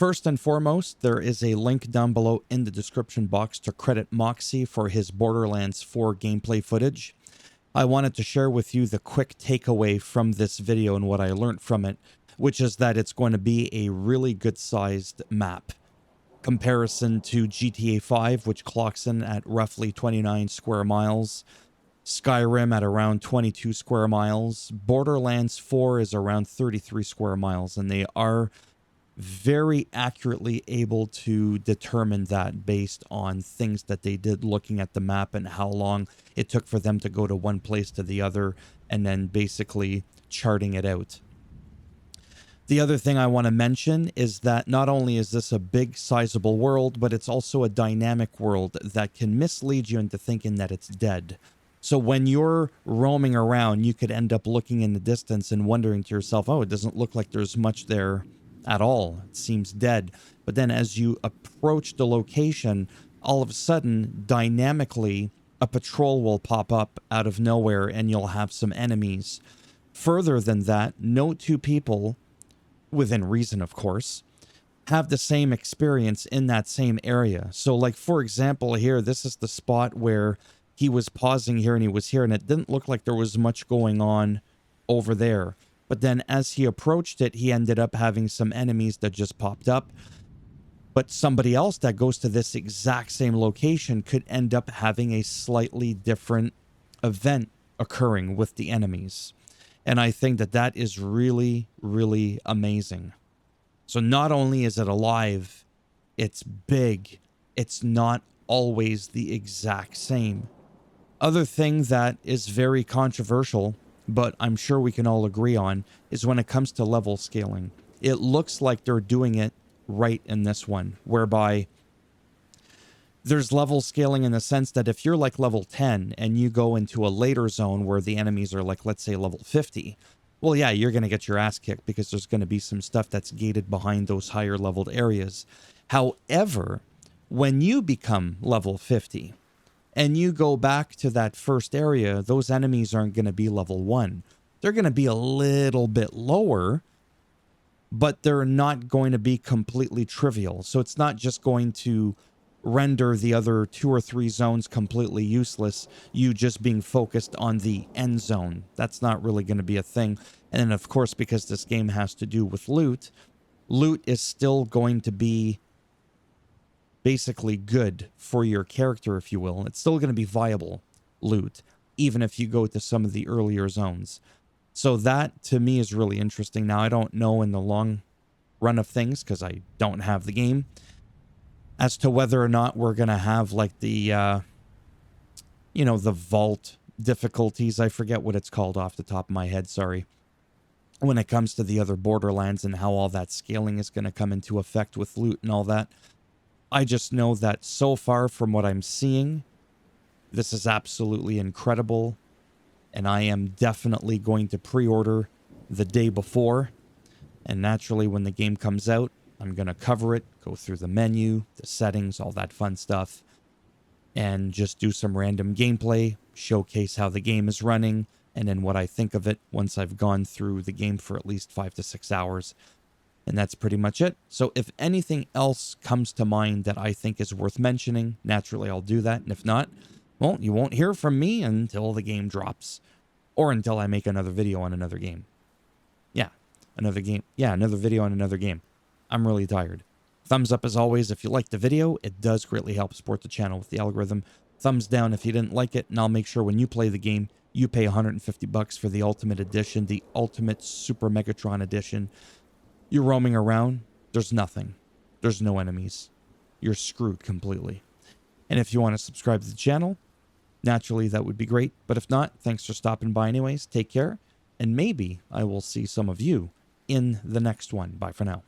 First and foremost, there is a link down below in the description box to credit Moxie for his Borderlands 4 gameplay footage. I wanted to share with you the quick takeaway from this video and what I learned from it, which is that it's going to be a really good-sized map. Comparison to GTA 5, which clocks in at roughly 29 square miles, Skyrim at around 22 square miles, Borderlands 4 is around 33 square miles, and they are very accurately able to determine that based on things that they did looking at the map and how long it took for them to go to one place to the other and then basically charting it out. The other thing I want to mention is that not only is this a big sizable world, but it's also a dynamic world that can mislead you into thinking that it's dead. So when you're roaming around, you could end up looking in the distance and wondering to yourself, oh, it doesn't look like there's much there at all. It seems dead. But then as you approach the location, all of a sudden, dynamically, a patrol will pop up out of nowhere and you'll have some enemies. Further than that, no two people, within reason of course, have the same experience in that same area. So like, for example, here, this is the spot where he was pausing here and he was here, and it didn't look like there was much going on over there. But then as he approached it, he ended up having some enemies that just popped up. But somebody else that goes to this exact same location could end up having a slightly different event occurring with the enemies. And I think that that is really, really amazing. So not only is it alive, it's big. It's not always the exact same. Other thing that is very controversial, but I'm sure we can all agree on, is when it comes to level scaling. It looks like they're doing it right in this one, whereby there's level scaling in the sense that if you're like level 10 and you go into a later zone where the enemies are like, let's say level 50, well, yeah, you're going to get your ass kicked because there's going to be some stuff that's gated behind those higher leveled areas. However, when you become level 50, and you go back to that first area, those enemies aren't going to be level 1. They're going to be a little bit lower, but they're not going to be completely trivial. So it's not just going to render the other 2 or 3 zones completely useless, you just being focused on the end zone. That's not really going to be a thing. And then, of course, because this game has to do with loot, loot is still going to be basically good for your character, if you will. It's still going to be viable loot, even if you go to some of the earlier zones. So that, to me, is really interesting. Now, I don't know in the long run of things, because I don't have the game, as to whether or not we're going to have, like, the, the vault difficulties. I forget what it's called off the top of my head, sorry. When it comes to the other Borderlands and how all that scaling is going to come into effect with loot and all that. I just know that so far from what I'm seeing, this is absolutely incredible. And I am definitely going to pre-order the day before. And naturally, when the game comes out, I'm going to cover it, go through the menu, the settings, all that fun stuff. And just do some random gameplay, showcase how the game is running, and then what I think of it once I've gone through the game for at least 5 to 6 hours. And that's pretty much it. So if anything else comes to mind that I think is worth mentioning, naturally I'll do that. And if not, well, you won't hear from me until the game drops. Or until I make another video on another game. Yeah, another game. Yeah, another video on another game. I'm really tired. Thumbs up as always if you liked the video. It does greatly help support the channel with the algorithm. Thumbs down if you didn't like it. And I'll make sure when you play the game, you pay $150 for the Ultimate Edition, the Ultimate Super Megatron Edition. You're roaming around, there's nothing. There's no enemies. You're screwed completely. And if you want to subscribe to the channel, naturally that would be great. But if not, thanks for stopping by anyways. Take care. And maybe I will see some of you in the next one. Bye for now.